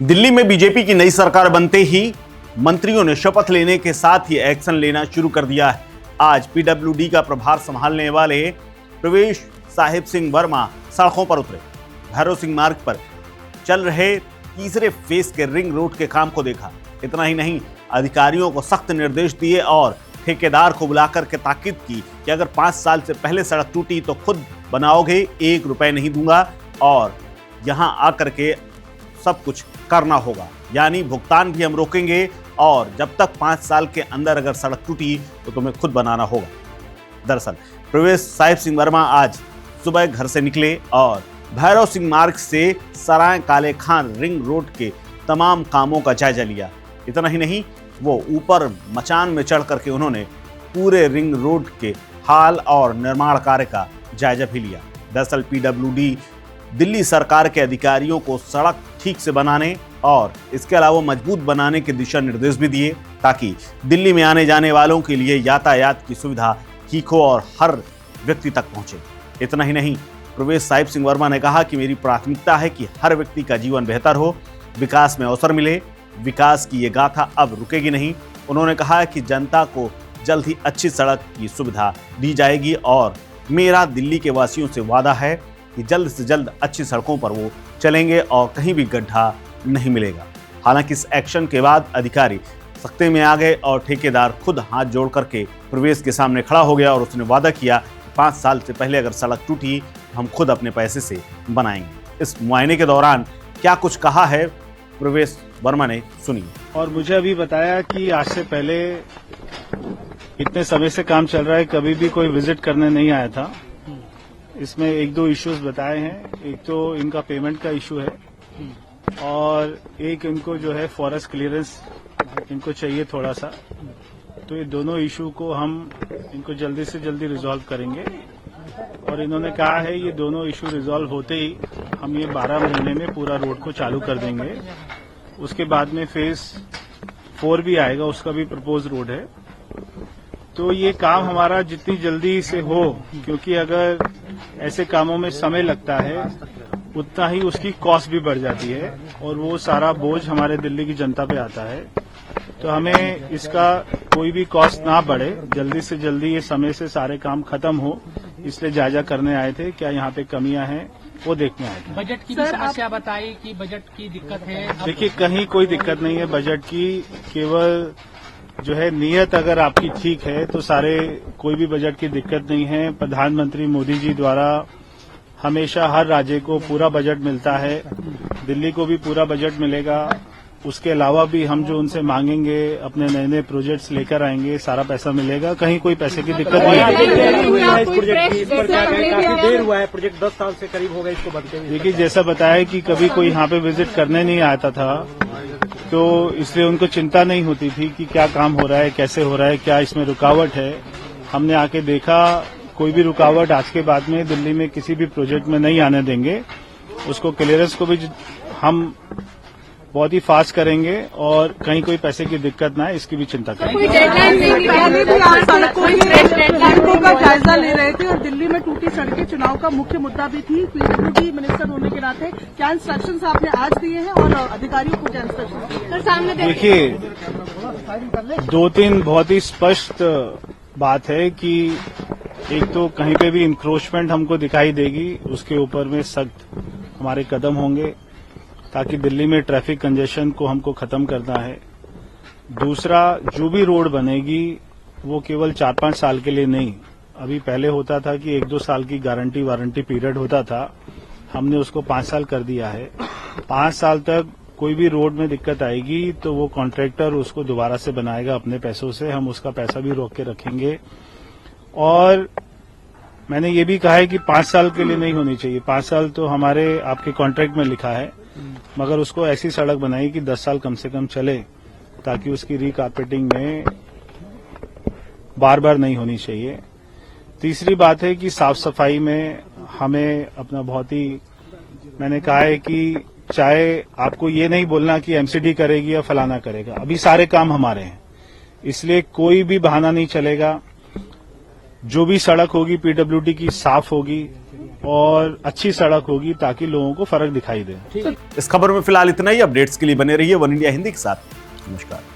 दिल्ली में बीजेपी की नई सरकार बनते ही मंत्रियों ने शपथ लेने के साथ ही एक्शन लेना शुरू कर दिया है। आज पीडब्ल्यूडी का प्रभार संभालने वाले प्रवेश साहिब सिंह वर्मा सड़कों पर उतरे। भैरव सिंह मार्ग पर चल रहे तीसरे फेज के रिंग रोड के काम को देखा। इतना ही नहीं, अधिकारियों को सख्त निर्देश दिए और ठेकेदार को बुलाकर के ताकीद की कि अगर 5 साल से पहले सड़क टूटी तो खुद बनाओगे, 1 रुपए नहीं दूंगा और यहां आकर के सब कुछ करना होगा, यानी भुगतान भी हम रोकेंगे और जब तक 5 साल के अंदर अगर सड़क टूटी तो तुम्हें खुद बनाना होगा। दरअसल प्रवेश साहिब सिंह वर्मा आज सुबह घर से निकले और भैरव सिंह मार्ग से सराय काले खान रिंग रोड के तमाम कामों का जायजा लिया। इतना ही नहीं, वो ऊपर मचान में चढ़ करके उन्होंने पूरे रिंग रोड के हाल और निर्माण कार्य का जायजा भी लिया। दरअसल पीडब्ल्यूडी दिल्ली सरकार के अधिकारियों को सड़क ठीक से बनाने और इसके अलावा मजबूत बनाने के दिशा निर्देश भी दिए ताकि दिल्ली में आने जाने वालों के लिए यातायात की सुविधा ठीक हो और हर व्यक्ति तक पहुंचे। इतना ही नहीं, प्रवेश साहिब सिंह वर्मा ने कहा कि मेरी प्राथमिकता है कि हर व्यक्ति का जीवन बेहतर हो, विकास में अवसर मिले। विकास की ये गाथा अब रुकेगी नहीं। उन्होंने कहा कि जनता को जल्द ही अच्छी सड़क की सुविधा दी जाएगी और मेरा दिल्ली के वासियों से वादा है कि जल्द से जल्द अच्छी सड़कों पर वो चलेंगे और कहीं भी गड्ढा नहीं मिलेगा। हालांकि इस एक्शन के बाद अधिकारी सख्ते में आ गए और ठेकेदार खुद हाथ जोड़ करके प्रवेश के सामने खड़ा हो गया और उसने वादा किया कि 5 साल से पहले अगर सड़क टूटी तो हम खुद अपने पैसे से बनाएंगे। इस मुआयने के दौरान क्या कुछ कहा है प्रवेश वर्मा ने, सुनिए। और मुझे अभी बताया कि आज से पहले इतने समय से काम चल रहा है, कभी भी कोई विजिट करने नहीं आया था। इसमें 1-2 इश्यूज बताए हैं। एक तो इनका पेमेंट का इशू है और एक इनको जो है फॉरेस्ट क्लियरेंस इनको चाहिए थोड़ा सा। तो ये दोनों इशू को हम इनको जल्दी से जल्दी रिजॉल्व करेंगे और इन्होंने कहा है ये दोनों इशू रिजॉल्व होते ही हम ये 12 महीने में पूरा रोड को चालू कर देंगे। उसके बाद में फेज 4 भी आएगा, उसका भी प्रपोज रोड है। तो ये काम हमारा जितनी जल्दी से हो, क्योंकि अगर ऐसे कामों में समय लगता है उतना ही उसकी कॉस्ट भी बढ़ जाती है और वो सारा बोझ हमारे दिल्ली की जनता पे आता है। तो हमें इसका कोई भी कॉस्ट ना बढ़े, जल्दी से जल्दी ये समय से सारे काम खत्म हो, इसलिए जायजा करने आए थे। क्या यहाँ पे कमियां हैं वो देखने आए थे। बजट की भी समस्या बताई कि बजट की दिक्कत है। देखिए, कहीं कोई दिक्कत नहीं है बजट की। केवल जो है नीयत अगर आपकी ठीक है तो सारे कोई भी बजट की दिक्कत नहीं है। प्रधानमंत्री मोदी जी द्वारा हमेशा हर राज्य को पूरा बजट मिलता है, दिल्ली को भी पूरा बजट मिलेगा। उसके अलावा भी हम जो उनसे मांगेंगे, अपने नए नए प्रोजेक्ट्स लेकर आएंगे, सारा पैसा मिलेगा। कहीं कोई पैसे की दिक्कत नहीं है। काफी देर हुआ है, प्रोजेक्ट 10 साल से करीब हो गए इसको बनते हुए। देखिए, जैसा बताया कि कभी कोई यहाँ पे विजिट करने नहीं आता था तो इसलिए उनको चिंता नहीं होती थी कि क्या काम हो रहा है, कैसे हो रहा है, क्या इसमें रुकावट है। हमने आके देखा कोई भी रुकावट आज के बाद में दिल्ली में किसी भी प्रोजेक्ट में नहीं आने देंगे। उसको क्लियरेंस को भी हम बहुत ही फास्ट करेंगे और कहीं कोई पैसे की दिक्कत ना है, इसकी भी चिंता करेंगे। सड़कों का जायजा ले रहे थे और दिल्ली में टूटी सड़कें चुनाव का मुख्य मुद्दा भी थी। पीडब्ल्यूडी मिनिस्टर होने के नाते क्या इंस्ट्रक्शंस आपने आज दिए हैं और अधिकारियों को क्या इंस्ट्रक्शंस? देखिए, 2-3 बहुत ही स्पष्ट बात है कि एक तो कहीं पे भी इंक्रोचमेंट हमको दिखाई देगी, उसके ऊपर में सख्त हमारे कदम होंगे ताकि दिल्ली में ट्रैफिक कंजेशन को हमको खत्म करना है। दूसरा, जो भी रोड बनेगी वो केवल 4-5 साल के लिए नहीं, अभी पहले होता था कि 1-2 साल की गारंटी वारंटी पीरियड होता था, हमने उसको 5 साल कर दिया है। 5 साल तक कोई भी रोड में दिक्कत आएगी तो वो कॉन्ट्रैक्टर उसको दोबारा से बनाएगा अपने पैसों से, हम उसका पैसा भी रोक के रखेंगे। और मैंने ये भी कहा है कि 5 साल के लिए नहीं होनी चाहिए। 5 साल तो हमारे आपके कॉन्ट्रैक्ट में लिखा है, मगर उसको ऐसी सड़क बनाई कि 10 साल कम से कम चले ताकि उसकी रिकारपेटिंग में बार बार नहीं होनी चाहिए। तीसरी बात है कि साफ सफाई में हमें अपना बहुत ही, मैंने कहा है कि चाहे आपको ये नहीं बोलना कि एमसीडी करेगी या फलाना करेगा, अभी सारे काम हमारे हैं, इसलिए कोई भी बहाना नहीं चलेगा। जो भी सड़क होगी पीडब्ल्यूडी की साफ होगी और अच्छी सड़क होगी ताकि लोगों को फर्क दिखाई दे। इस खबर में फिलहाल इतना ही। अपडेट्स के लिए बने रहिए वन इंडिया हिंदी के साथ। नमस्कार।